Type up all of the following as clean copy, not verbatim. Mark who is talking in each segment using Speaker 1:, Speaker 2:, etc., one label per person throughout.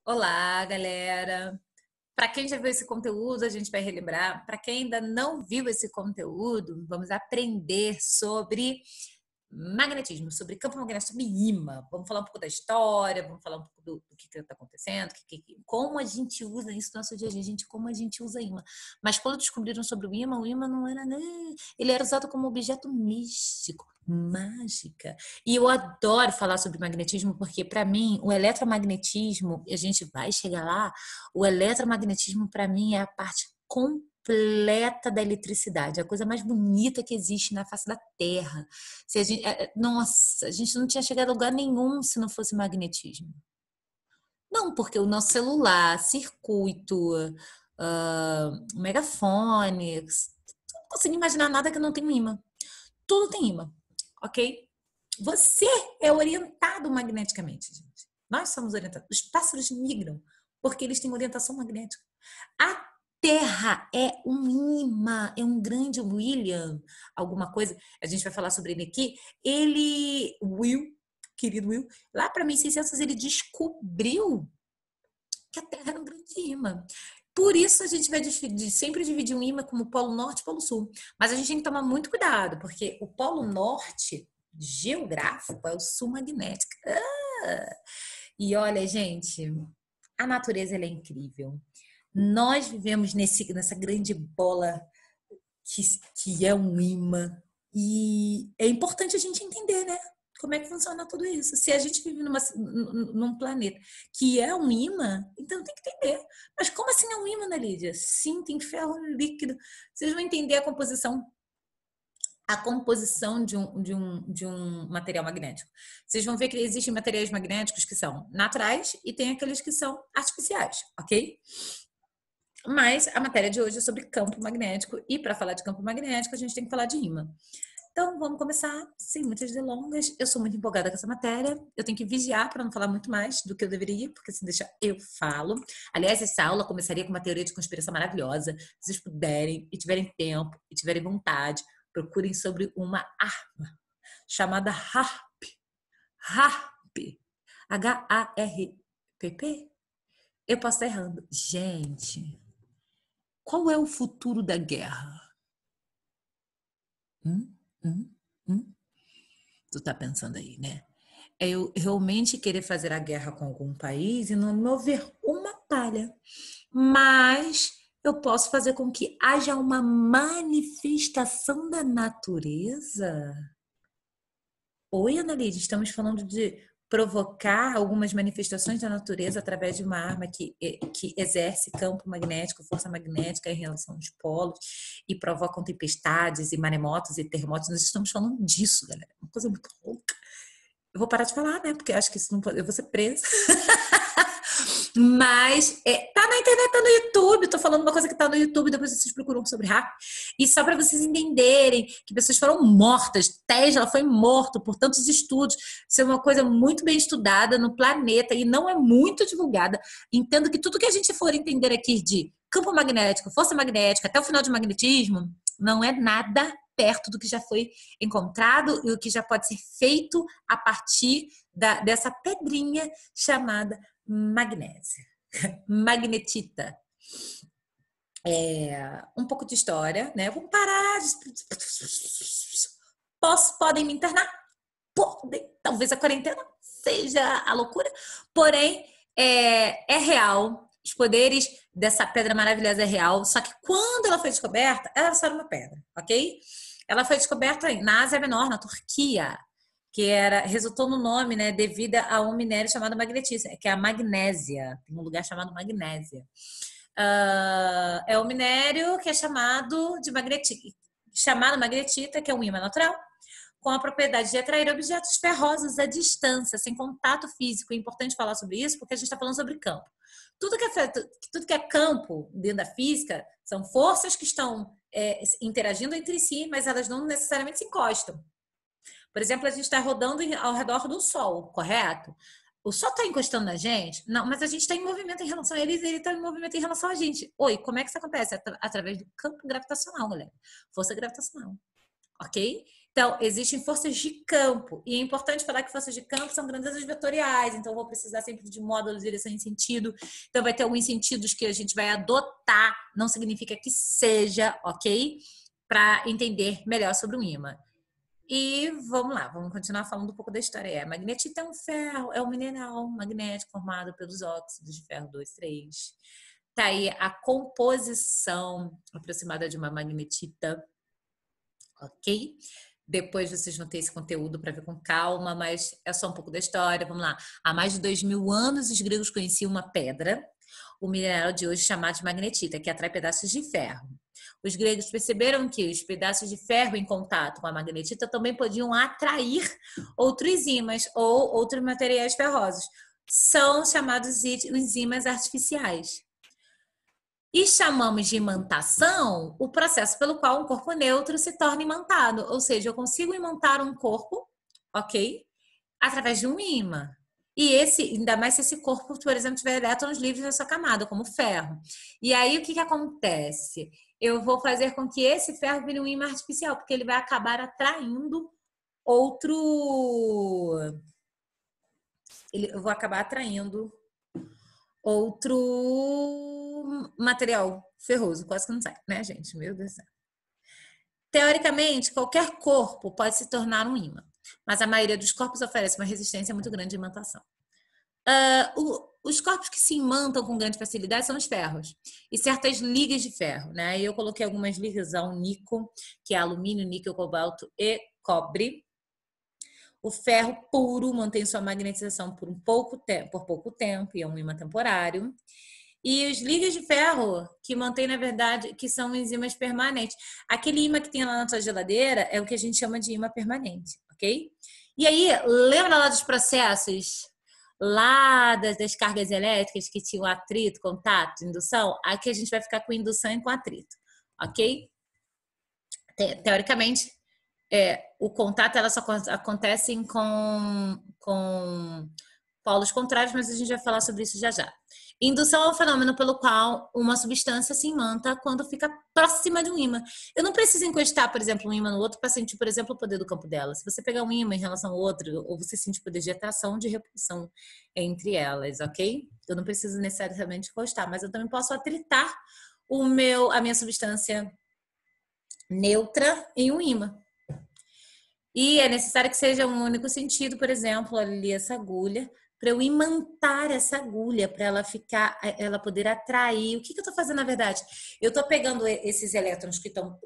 Speaker 1: Olá, galera! Para quem já viu esse conteúdo, a gente vai relembrar. Para quem ainda não viu esse conteúdo, vamos aprender sobre magnetismo, sobre campo magnético, sobre ímã. Vamos falar um pouco da história, vamos falar um pouco do que está acontecendo, como a gente usa isso no nosso dia a dia, gente, como a gente usa ímã. Mas quando descobriram sobre o ímã não era nem... Ele era usado como objeto místico, mágica. E eu adoro falar sobre magnetismo porque, para mim, o eletromagnetismo, e a gente vai chegar lá, o eletromagnetismo, para mim, é a parte completa da eletricidade, a coisa mais bonita que existe na face da Terra. Se a gente, nossa, a gente não tinha chegado a lugar nenhum se não fosse magnetismo. Não, porque o nosso celular, circuito, megafone, não consigo imaginar nada que não tenha um ímã. Tudo tem ímã, ok? Você é orientado magneticamente, gente. Nós somos orientados. Os pássaros migram porque eles têm orientação magnética. A Terra é um imã, é um grande William, alguma coisa. A gente vai falar sobre ele aqui. Querido Will, lá para 1600 ele descobriu que a Terra era um grande imã. Por isso a gente vai sempre dividir um imã como polo norte e polo sul. Mas a gente tem que tomar muito cuidado, porque o polo norte geográfico é o sul magnético. E olha, gente, a natureza ela é incrível. Nós vivemos nessa grande bola que, que é um imã. E é importante a gente entender, né? Como é que funciona tudo isso? Se a gente vive num planeta que é um imã, então tem que entender. Mas como assim é um ímã, né, Lídia? Sim, tem ferro líquido. Vocês vão entender a composição de um material magnético. Vocês vão ver que existem materiais magnéticos que são naturais e tem aqueles que são artificiais, ok? Mas a matéria de hoje é sobre campo magnético e para falar de campo magnético a gente tem que falar de ímã. Então vamos começar sem muitas delongas. Eu sou muito empolgada com essa matéria. Eu tenho que vigiar para não falar muito mais do que eu deveria, porque se deixar eu falo. Aliás, essa aula começaria com uma teoria de conspiração maravilhosa. Se vocês puderem e tiverem tempo e tiverem vontade, procurem sobre uma arma chamada HARP. HARP. HARPP? Eu posso estar errando. Gente, qual é o futuro da guerra? Hum? Hum? Hum? Tu tá pensando aí, né? É eu realmente querer fazer a guerra com algum país e não mover uma palha. Mas eu posso fazer com que haja uma manifestação da natureza. Oi, Annalise, estamos falando de provocar algumas manifestações da natureza através de uma arma que exerce campo magnético, força magnética em relação aos polos e provocam tempestades e maremotos e terremotos. Nós estamos falando disso, galera. Uma coisa muito louca. Eu vou parar de falar, né? Porque acho que isso não pode, eu vou ser presa. Mas tá na internet, tá no YouTube. Tô falando uma coisa que tá no YouTube, depois vocês procuram sobre hack. E só para vocês entenderem que pessoas foram mortas. Tesla foi morto por tantos estudos. Isso é uma coisa muito bem estudada no planeta e não é muito divulgada. Entendo que tudo que a gente for entender aqui de campo magnético, força magnética, até o final de magnetismo, não é nada perto do que já foi encontrado e o que já pode ser feito a partir dessa pedrinha chamada magnésia, magnetita. Um pouco de história, né? Vamos parar. Podem me internar? Podem. Talvez a quarentena seja a loucura, porém é real. Os poderes dessa pedra maravilhosa é real. Só que quando ela foi descoberta, ela era só uma pedra, ok? Ela foi descoberta na Ásia Menor, na Turquia, que resultou no nome, né, devido a um minério chamado magnetícia, que é a magnésia. Tem um lugar chamado magnésia. É um minério que é chamado de magnetita, que é um ímã natural, com a propriedade de atrair objetos ferrosos à distância, sem contato físico. É importante falar sobre isso, porque a gente está falando sobre campo. Tudo que é campo dentro da física são forças que estão interagindo entre si, mas elas não necessariamente se encostam. Por exemplo, a gente está rodando ao redor do Sol, correto? O Sol está encostando na gente? Não, mas a gente está em movimento em relação a eles e ele está em movimento em relação a gente. Oi, como é que isso acontece? Através do campo gravitacional, galera. Força gravitacional. Ok? Então, existem forças de campo. E é importante falar que forças de campo são grandezas vetoriais. Então, eu vou precisar sempre de módulo, direção e sentido. Então, vai ter alguns sentidos que a gente vai adotar. Não significa que seja, ok? Para entender melhor sobre o ímã. E vamos lá, vamos continuar falando um pouco da história. Magnetita é um ferro, é um mineral magnético formado pelos óxidos de ferro 2, 3. Tá aí a composição aproximada de uma magnetita, ok? Depois vocês vão ter esse conteúdo para ver com calma, mas é só um pouco da história. Vamos lá. Há mais de 2000 anos, os gregos conheciam uma pedra, o mineral de hoje chamado de magnetita, que atrai pedaços de ferro. Os gregos perceberam que os pedaços de ferro em contato com a magnetita também podiam atrair outros ímãs ou outros materiais ferrosos. São chamados os ímãs artificiais. E chamamos de imantação o processo pelo qual um corpo neutro se torna imantado. Ou seja, eu consigo imantar um corpo, ok? Através de um ímã. E ainda mais se esse corpo, por exemplo, tiver elétrons livres na sua camada, como ferro. E aí, o que acontece? Eu vou fazer com que esse ferro vire um ímã artificial, porque ele vai acabar atraindo eu vou acabar atraindo outro material ferroso. Quase que não sai, né, gente? Meu Deus do céu. Teoricamente, qualquer corpo pode se tornar um ímã, mas a maioria dos corpos oferece uma resistência muito grande de imantação. Os corpos que se imantam com grande facilidade são os ferros e certas ligas de ferro, né? Eu coloquei algumas ligas ao níquel, que é alumínio, níquel, cobalto e cobre. O ferro puro mantém sua magnetização por pouco tempo e é um ímã temporário. E os ligas de ferro, que mantém, na verdade, que são enzimas permanentes. Aquele ímã que tem lá na sua geladeira é o que a gente chama de ímã permanente, ok? E aí, lembra lá dos processos, lá das cargas elétricas que tinham atrito, contato, indução? Aqui a gente vai ficar com indução e com atrito, ok? Teoricamente, o contato ela só acontece com polos contrários, mas a gente vai falar sobre isso já já. Indução é um fenômeno pelo qual uma substância se imanta quando fica próxima de um ímã. Eu não preciso encostar, por exemplo, um ímã no outro para sentir, por exemplo, o poder do campo dela. Se você pegar um ímã em relação ao outro, ou você sente o poder de atração ou de repulsão entre elas, ok? Eu não preciso necessariamente encostar, mas eu também posso atritar a minha substância neutra em um ímã. E é necessário que seja um único sentido, por exemplo, ali essa agulha, para eu imantar essa agulha, para ela poder atrair. O que eu estou fazendo na verdade? Eu estou pegando esses elétrons que estão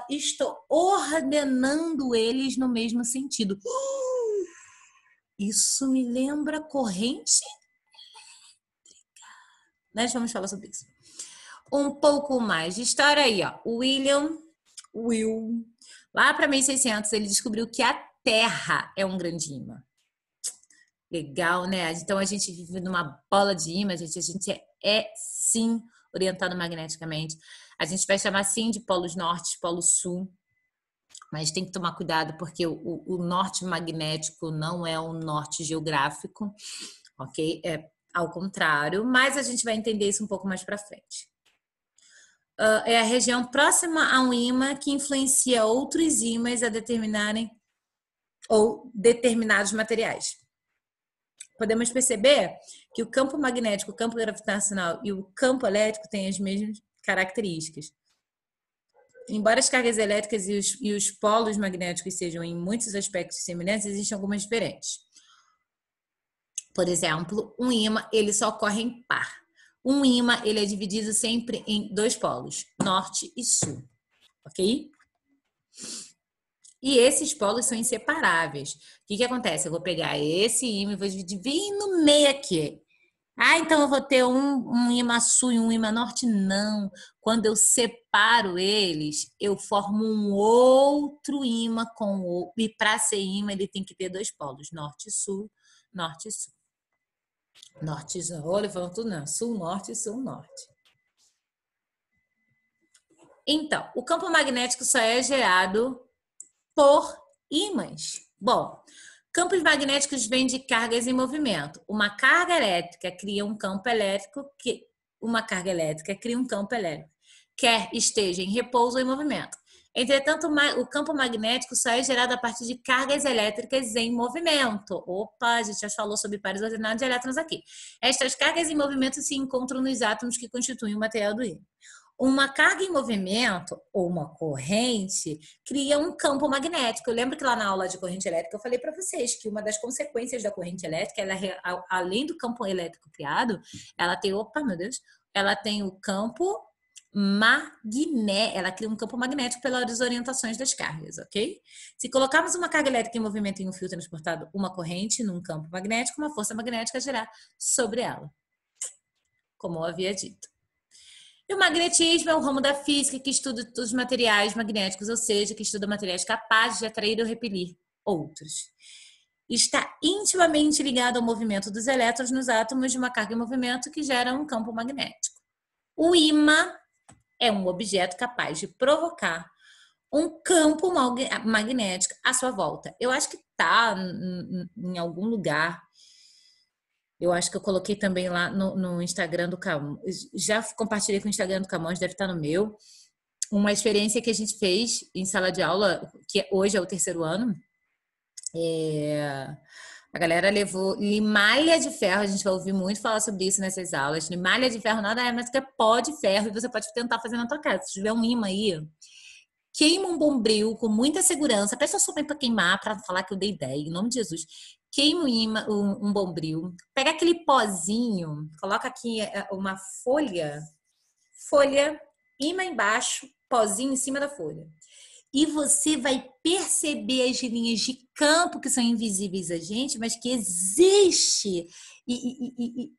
Speaker 1: e estou ordenando eles no mesmo sentido. Isso me lembra corrente elétrica. Nós vamos falar sobre isso. Um pouco mais de história aí, ó. Will, lá para 1600, ele descobriu que a Terra é um grande ímã. Legal, né? Então a gente vive numa bola de ímã, a gente é sim orientado magneticamente. A gente vai chamar sim de polos norte, polo sul, mas tem que tomar cuidado porque o norte magnético não é um norte geográfico, ok? É ao contrário, mas a gente vai entender isso um pouco mais para frente. É a região próxima a um ímã que influencia outros ímãs a determinarem ou determinados materiais. Podemos perceber que o campo magnético, o campo gravitacional e o campo elétrico têm as mesmas características. Embora as cargas elétricas e os polos magnéticos sejam em muitos aspectos semelhantes, existem algumas diferentes. Por exemplo, um ímã ele só ocorre em par. Um ímã ele é dividido sempre em dois polos, norte e sul, ok? E esses polos são inseparáveis. O que acontece? Eu vou pegar esse ímã e vou dividir bem no meio aqui. Então eu vou ter um ímã sul e um ímã norte? Não. Quando eu separo eles, eu formo um outro ímã com o... E para ser ímã, ele tem que ter dois polos, norte e sul, norte e sul. Norte e sul. Olha, falando tudo não. Sul, norte e sul, norte. Então, o campo magnético só é gerado por ímãs. Bom, campos magnéticos vêm de cargas em movimento. Uma carga elétrica cria um campo elétrico, uma carga elétrica cria um campo elétrico, quer esteja em repouso ou em movimento. Entretanto, o campo magnético só é gerado a partir de cargas elétricas em movimento. Opa, a gente já falou sobre pares ordenados de elétrons aqui. Estas cargas em movimento se encontram nos átomos que constituem o material do ímã. Uma carga em movimento ou uma corrente cria um campo magnético. Eu lembro que lá na aula de corrente elétrica eu falei para vocês que uma das consequências da corrente elétrica, além do campo elétrico criado, ela tem, ela tem o campo magnético, ela cria um campo magnético pelas orientações das cargas, ok? Se colocarmos uma carga elétrica em movimento em um fio transportado, uma corrente num campo magnético, uma força magnética gerar sobre ela, como eu havia dito. E o magnetismo é um ramo da física que estuda os materiais magnéticos, ou seja, que estuda materiais capazes de atrair ou repelir outros. Está intimamente ligado ao movimento dos elétrons nos átomos de uma carga em movimento que gera um campo magnético. O ímã é um objeto capaz de provocar um campo magnético à sua volta. Eu acho que está em algum lugar. Eu acho que eu coloquei também lá no Instagram do Camões. Já compartilhei com o Instagram do Camões, deve estar no meu. Uma experiência que a gente fez em sala de aula, que hoje é o 3º ano. A galera levou limalha de ferro. A gente vai ouvir muito falar sobre isso nessas aulas. Limalha de ferro nada é mais que pó de ferro. E você pode tentar fazer na tua casa. Se tiver um imã aí, queima um bombril com muita segurança. Peça sua mãe para queimar, para falar que eu dei ideia. Em nome de Jesus. Queima um bombril, pega aquele pozinho, coloca aqui uma folha, ímã embaixo, pozinho em cima da folha. E você vai perceber as linhas de campo que são invisíveis a gente, mas que existe. E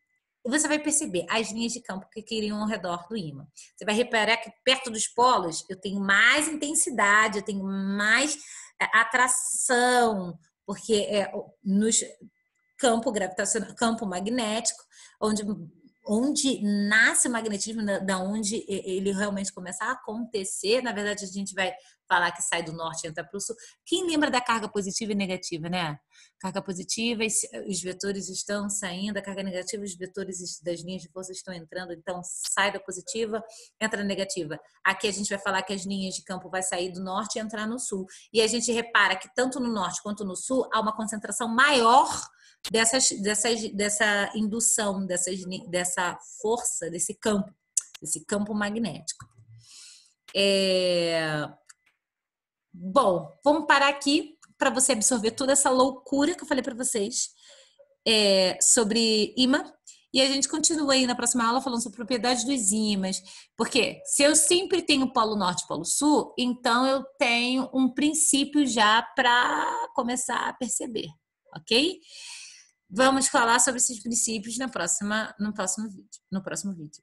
Speaker 1: você vai perceber as linhas de campo que criam ao redor do ímã. Você vai reparar que perto dos polos eu tenho mais intensidade, eu tenho mais atração, porque no campo gravitacional, campo magnético, onde nasce o magnetismo, da onde ele realmente começa a acontecer. Na verdade, a gente vai falar que sai do norte e entra para o sul. Quem lembra da carga positiva e negativa, né? Carga positiva, os vetores estão saindo, a carga negativa, os vetores das linhas de força estão entrando, então sai da positiva, entra na negativa. Aqui a gente vai falar que as linhas de campo vai sair do norte e entrar no sul. E a gente repara que tanto no norte quanto no sul há uma concentração maior dessa indução, dessa força, desse campo magnético. Bom, vamos parar aqui para você absorver toda essa loucura que eu falei para vocês sobre ímã. E a gente continua aí na próxima aula falando sobre propriedades dos ímãs. Porque se eu sempre tenho polo norte e polo sul, então eu tenho um princípio já para começar a perceber, ok? Vamos falar sobre esses princípios no próximo vídeo.